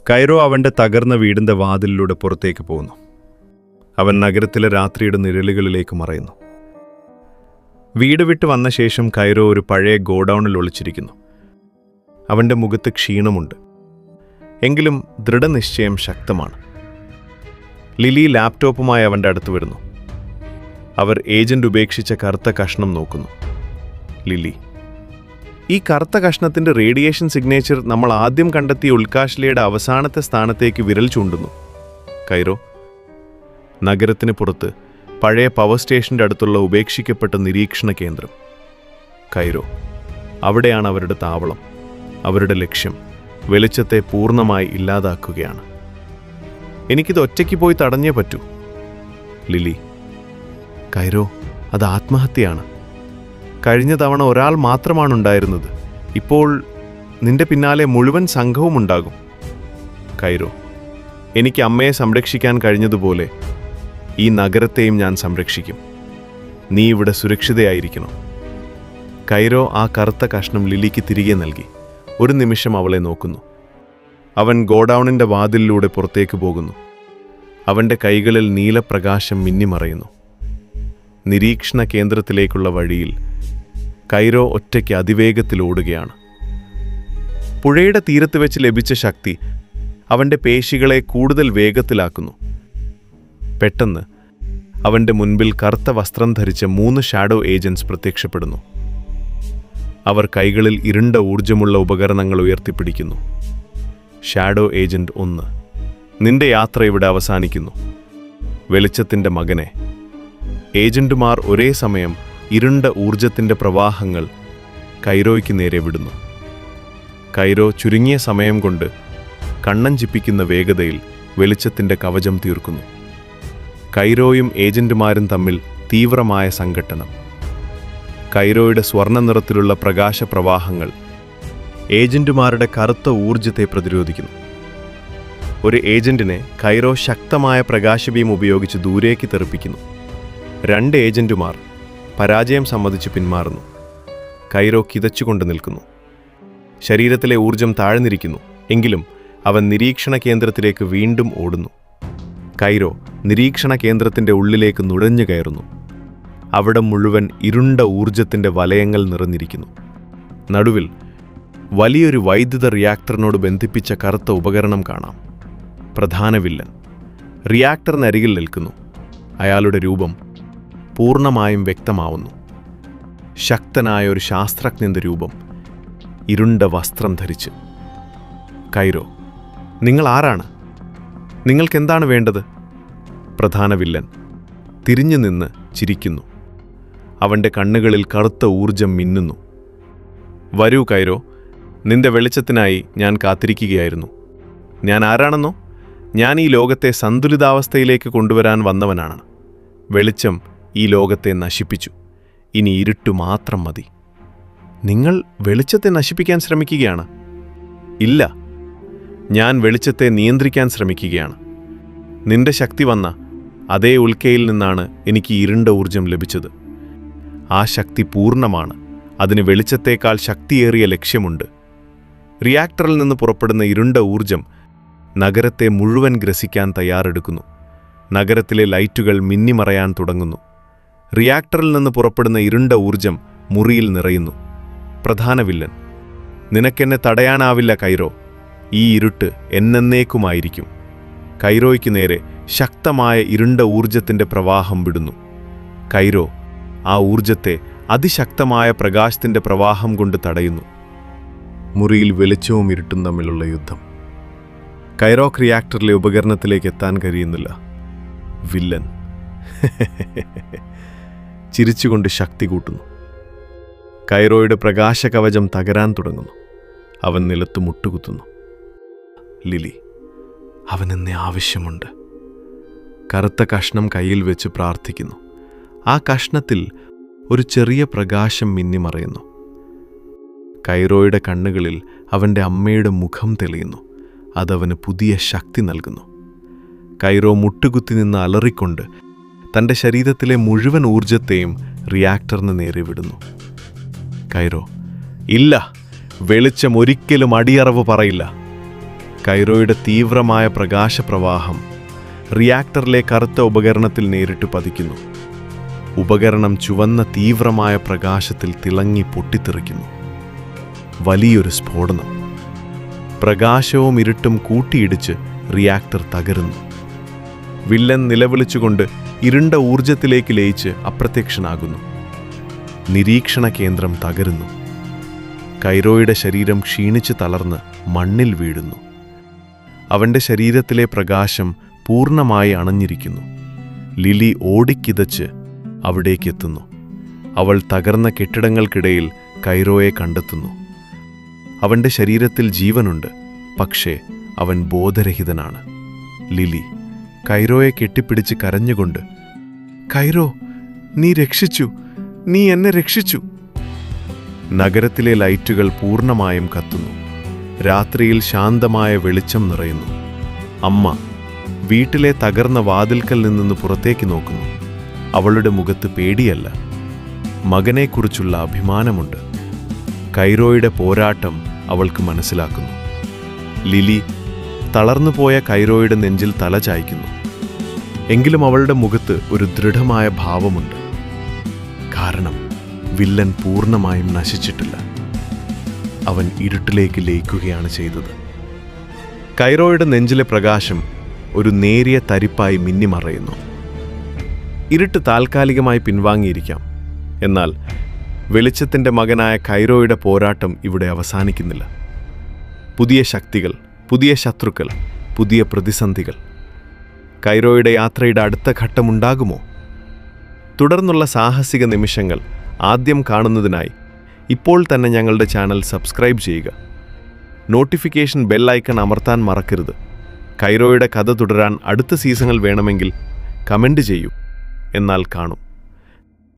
Cairo അവൻ്റെ തകർന്ന വീടിൻ്റെ വാതിലിലൂടെ പുറത്തേക്ക് പോകുന്നു. അവൻ നഗരത്തിലെ രാത്രിയുടെ നിഴലുകളിലേക്ക് മറയുന്നു. വീട് വിട്ട് വന്ന ശേഷം കൈറോ ഒരു പഴയ ഗോഡൌണിൽ ഒളിച്ചിരിക്കുന്നു. അവൻ്റെ മുഖത്ത് ക്ഷീണമുണ്ട്, എങ്കിലും ദൃഢനിശ്ചയം ശക്തമാണ്. ലിലി ലാപ്ടോപ്പുമായി അവൻ്റെ അടുത്ത് വരുന്നു. അവർ ഏജന്റ് ഉപേക്ഷിച്ച കറുത്ത കഷ്ണം നോക്കുന്നു. ലിലി: ഈ കറുത്ത കഷ്ണത്തിൻ്റെ റേഡിയേഷൻ സിഗ്നേച്ചർ നമ്മൾ ആദ്യം കണ്ടെത്തിയ ഉൽക്കാശിലയുടെ അവസാനത്തെ സ്ഥാനത്തേക്ക് വിരൽ ചൂണ്ടുന്നു. കൈറോ: നഗരത്തിന് പുറത്ത് പഴയ പവർ സ്റ്റേഷൻ്റെ അടുത്തുള്ള ഉപേക്ഷിക്കപ്പെട്ട നിരീക്ഷണ കേന്ദ്രം. കൈറോ: അവിടെയാണ് അവരുടെ താവളം. അവരുടെ ലക്ഷ്യം വെളിച്ചത്തെ പൂർണ്ണമായി ഇല്ലാതാക്കുകയാണ്. എനിക്കിത് ഒറ്റയ്ക്ക് പോയി തടഞ്ഞേ പറ്റൂ. ലിലി: കൈറോ, അത് ആത്മഹത്യയാണ്. കഴിഞ്ഞ തവണ ഒരാൾ മാത്രമാണ് ഉണ്ടായിരുന്നത്. ഇപ്പോൾ നിന്റെ പിന്നാലെ മുഴുവൻ സംഘവും ഉണ്ടാകും. കൈറോ: എനിക്ക് അമ്മയെ സംരക്ഷിക്കാൻ കഴിഞ്ഞതുപോലെ ഈ നഗരത്തെയും ഞാൻ സംരക്ഷിക്കും. നീ ഇവിടെ സുരക്ഷിതയായിരിക്കണം. കൈറോ ആ കറുത്ത കഷ്ണം ലിലിക്ക് തിരികെ നൽകി. ഒരു നിമിഷം അവളെ നോക്കുന്നു. അവൻ ഗോഡൌണിൻ്റെ വാതിലിലൂടെ പുറത്തേക്ക് പോകുന്നു. അവൻ്റെ കൈകളിൽ നീലപ്രകാശം മിന്നിമറയുന്നു. നിരീക്ഷണ കേന്ദ്രത്തിലേക്കുള്ള വഴിയിൽ കൈറോ ഒറ്റയ്ക്ക് അതിവേഗത്തിൽ ഓടുകയാണ്. പുഴയുടെ തീരത്ത് വെച്ച് ലഭിച്ച ശക്തി അവൻ്റെ പേശികളെ കൂടുതൽ വേഗത്തിലാക്കുന്നു. പെട്ടെന്ന് അവൻ്റെ മുൻപിൽ കറുത്ത വസ്ത്രം ധരിച്ച 3 ഷാഡോ ഏജൻറ്റ്സ് പ്രത്യക്ഷപ്പെടുന്നു. അവർ കൈകളിൽ ഇരുണ്ട ഊർജമുള്ള ഉപകരണങ്ങൾ ഉയർത്തിപ്പിടിക്കുന്നു. ഷാഡോ ഏജന്റ് 1: നിന്റെ യാത്ര ഇവിടെ അവസാനിക്കുന്നു. വെളിച്ചത്തിൻ്റെ മകനെ. ഏജന്റുമാർ ഒരേ സമയം ഇരുണ്ട ഊർജത്തിൻ്റെ പ്രവാഹങ്ങൾ കൈറോയ്ക്ക് നേരെ വിടുന്നു. കൈറോ ചുരുങ്ങിയ സമയം കൊണ്ട് കണ്ണഞ്ചിപ്പിക്കുന്ന വേഗതയിൽ വെളിച്ചത്തിൻ്റെ കവചം തീർക്കുന്നു. കൈറോയും ഏജന്റുമാരും തമ്മിൽ തീവ്രമായ സംഘട്ടനം. കൈറോയുടെ സ്വർണ്ണ നിറത്തിലുള്ള പ്രകാശപ്രവാഹങ്ങൾ ഏജന്റുമാരുടെ കറുത്ത ഊർജത്തെ പ്രതിരോധിക്കുന്നു. ഒരു ഏജന്റിനെ കൈറോ ശക്തമായ പ്രകാശബീം ഉപയോഗിച്ച് ദൂരേക്ക് തെറിപ്പിക്കുന്നു. 2 ഏജന്റുമാർ പരാജയം സമ്മതിച്ച് പിന്മാറുന്നു. കൈറോ കിതച്ചുകൊണ്ട് നിൽക്കുന്നു. ശരീരത്തിലെ ഊർജം താഴ്ന്നിരിക്കുന്നു. എങ്കിലും അവൻ നിരീക്ഷണ കേന്ദ്രത്തിലേക്ക് വീണ്ടും ഓടുന്നു. കൈറോ നിരീക്ഷണ കേന്ദ്രത്തിൻ്റെ ഉള്ളിലേക്ക് നുഴഞ്ഞു കയറുന്നു. അവിടെ മുഴുവൻ ഇരുണ്ട ഊർജത്തിൻ്റെ വലയങ്ങൾ നിറഞ്ഞിരിക്കുന്നു. നടുവിൽ വലിയൊരു വൈദ്യുത റിയാക്ടറിനോട് ബന്ധിപ്പിച്ച കറുത്ത ഉപകരണം കാണാം. പ്രധാന വില്ലൻ റിയാക്ടറിനരികിൽ നിൽക്കുന്നു. അയാളുടെ രൂപം പൂർണ്ണമായും വ്യക്തമാവുന്നു. ശക്തനായ ഒരു ശാസ്ത്രജ്ഞൻ്റെ രൂപം, ഇരുണ്ട വസ്ത്രം ധരിച്ച്. കൈറോ: നിങ്ങൾ ആരാണ്? നിങ്ങൾക്കെന്താണ് വേണ്ടത്? പ്രധാന വില്ലൻ തിരിഞ്ഞു നിന്ന് ചിരിക്കുന്നു. അവൻ്റെ കണ്ണുകളിൽ കറുത്ത ഊർജം മിന്നുന്നു. വരൂ കൈറോ, നിന്റെ വെളിച്ചത്തിനായി ഞാൻ കാത്തിരിക്കുകയായിരുന്നു. ഞാൻ ആരാണെന്നോ? ഞാൻ ഈ ലോകത്തെ സന്തുലിതാവസ്ഥയിലേക്ക് കൊണ്ടുവരാൻ വന്നവനാണ്. വെളിച്ചം ഈ ലോകത്തെ നശിപ്പിച്ചു. ഇനി ഇരുട്ടു മാത്രം മതി. നിങ്ങൾ വെളിച്ചത്തെ നശിപ്പിക്കാൻ ശ്രമിക്കുകയാണ്? ഇല്ല, ഞാൻ വെളിച്ചത്തെ നിയന്ത്രിക്കാൻ ശ്രമിക്കുകയാണ്. നിന്റെ ശക്തി വന്ന അതേ ഉൽക്കയിൽ നിന്നാണ് എനിക്ക് ഇരുണ്ട ഊർജം ലഭിച്ചത്. ആ ശക്തി പൂർണ്ണമാണ്. അതിന് വെളിച്ചത്തേക്കാൾ ശക്തിയേറിയ ലക്ഷ്യമുണ്ട്. റിയാക്ടറിൽ നിന്ന് പുറപ്പെടുന്ന ഇരുണ്ട ഊർജം നഗരത്തെ മുഴുവൻ ഗ്രസിക്കാൻ തയ്യാറെടുക്കുന്നു. നഗരത്തിലെ ലൈറ്റുകൾ മിന്നിമറയാൻ തുടങ്ങുന്നു. റിയാക്ടറിൽ നിന്ന് പുറപ്പെടുന്ന ഇരുണ്ട ഊർജം മുറിയിൽ നിറയുന്നു. പ്രധാന വില്ലൻ: നിനക്കെന്നെ തടയാനാവില്ല കൈറോ. ഈ ഇരുട്ട് എന്നേക്കുമായിരിക്കും. കൈറോയ്ക്ക് നേരെ ശക്തമായ ഇരുണ്ട ഊർജത്തിൻ്റെ പ്രവാഹം വിടുന്നു. കൈറോ ആ ഊർജത്തെ അതിശക്തമായ പ്രകാശത്തിൻ്റെ പ്രവാഹം കൊണ്ട് തടയുന്നു. മുറിയിൽ വെളിച്ചവും ഇരുട്ടും തമ്മിലുള്ള യുദ്ധം. കൈറോക്ക് റിയാക്ടറിലെ ഉപകരണത്തിലേക്ക് എത്താൻ കഴിയുന്നില്ല. വില്ലൻ ചിരിച്ചുകൊണ്ട് ശക്തി കൂട്ടുന്നു. കൈറോയുടെ പ്രകാശകവചം തകരാൻ തുടങ്ങുന്നു. അവൻ നിലത്ത് മുട്ടുകുത്തുന്നു. ലിലി: അവനെന്നെ ആവശ്യമുണ്ട്. കറുത്ത കഷ്ണം കയ്യിൽ വെച്ച് പ്രാർത്ഥിക്കുന്നു. ആ കഷ്ണത്തിൽ ഒരു ചെറിയ പ്രകാശം മിന്നിമറയുന്നു. കൈറോയുടെ കണ്ണുകളിൽ അവൻ്റെ അമ്മയുടെ മുഖം തെളിയുന്നു. അതവന് പുതിയ ശക്തി നൽകുന്നു. കൈറോ മുട്ടുകുത്തി നിന്ന് അലറിക്കൊണ്ട് തൻ്റെ ശരീരത്തിലെ മുഴുവൻ ഊർജത്തെയും റിയാക്ടറിന് നേരെ വിടുന്നു. കൈറോ: ഇല്ല, വെളിച്ചം ഒരിക്കലും അടിയറവ് പറയില്ല. കൈറോയുടെ തീവ്രമായ പ്രകാശപ്രവാഹം റിയാക്ടറിലെ കറുത്ത ഉപകരണത്തിൽ നേരിട്ട് പതിക്കുന്നു. ഉപകരണം ചുവന്ന തീവ്രമായ പ്രകാശത്തിൽ തിളങ്ങി പൊട്ടിത്തെറിക്കുന്നു. വലിയൊരു സ്ഫോടനം. പ്രകാശവും ഇരുട്ടും കൂട്ടിയിടിച്ച് റിയാക്ടർ തകരുന്നു. വില്ലൻ നിലവിളിച്ചുകൊണ്ട് ഇരുണ്ട ഊർജത്തിലേക്ക് ലയിച്ച് അപ്രത്യക്ഷനാകുന്നു. നിരീക്ഷണ കേന്ദ്രം തകരുന്നു. കൈറോയുടെ ശരീരം ക്ഷീണിച്ച് തളർന്ന് മണ്ണിൽ വീഴുന്നു. അവൻ്റെ ശരീരത്തിലെ പ്രകാശം പൂർണ്ണമായി അണഞ്ഞിരിക്കുന്നു. ലിലി ഓടിക്കിതച്ച് അവിടേക്കെത്തുന്നു. അവൾ തകർന്ന കെട്ടിടങ്ങൾക്കിടയിൽ കൈറോയെ കണ്ടെത്തുന്നു. അവൻ്റെ ശരീരത്തിൽ ജീവനുണ്ട്, പക്ഷേ അവൻ ബോധരഹിതനാണ്. ലിലി കൈറോയെ കെട്ടിപ്പിടിച്ച് കരഞ്ഞുകൊണ്ട്, "കൈറോ, നീ രക്ഷിച്ചു, നീ എന്നെ രക്ഷിച്ചു." നഗരത്തിലെ ലൈറ്റുകൾ പൂർണ്ണമായും കത്തുന്നു. രാത്രിയിൽ ശാന്തമായ വെളിച്ചം നിറയുന്നു. അമ്മ വീട്ടിലെ തകർന്ന വാതിൽക്കൽ നിന്ന് പുറത്തേക്ക് നോക്കുന്നു. അവളുടെ മുഖത്ത് പേടിയല്ല, മകനെക്കുറിച്ചുള്ള അഭിമാനമുണ്ട്. കൈറോയുടെ പോരാട്ടം അവൾക്ക് മനസ്സിലാക്കുന്നു. ലിലി തളർന്നുപോയ കൈറോയുടെ നെഞ്ചിൽ തല ചായ്ക്കുന്നു. എങ്കിലും അവളുടെ മുഖത്ത് ഒരു ദൃഢമായ ഭാവമുണ്ട്. കാരണം വില്ലൻ പൂർണ്ണമായും നശിച്ചിട്ടില്ല. അവൻ ഇരുട്ടിലേക്ക് ലയിക്കുകയാണ് ചെയ്തത്. കൈറോയുടെ നെഞ്ചിലെ പ്രകാശം ഒരു നേരിയ തരിപ്പായി മിന്നിമറയുന്നു. ഇരുട്ട് താൽക്കാലികമായി പിൻവാങ്ങിയിരിക്കാം, എന്നാൽ വെളിച്ചത്തിൻ്റെ മകനായ കൈറോയുടെ പോരാട്ടം ഇവിടെ അവസാനിക്കുന്നില്ല. പുതിയ ശക്തികൾ, പുതിയ ശത്രുക്കൾ, പുതിയ പ്രതിസന്ധികൾ. കൈറോയുടെ യാത്രയുടെ അടുത്ത ഘട്ടമുണ്ടാകുമോ? തുടർന്നുള്ള സാഹസിക നിമിഷങ്ങൾ ആദ്യം കാണുന്നതിനായി ഇപ്പോൾ തന്നെ ഞങ്ങളുടെ ചാനൽ സബ്സ്ക്രൈബ് ചെയ്യുക. നോട്ടിഫിക്കേഷൻ ബെൽ ഐക്കൺ അമർത്താൻ മറക്കരുത്. കൈറോയുടെ കഥ തുടരാൻ അടുത്ത സീസണിൽ വേണമെങ്കിൽ കമൻ്റ് ചെയ്യൂ. എന്നാൽ കാണും.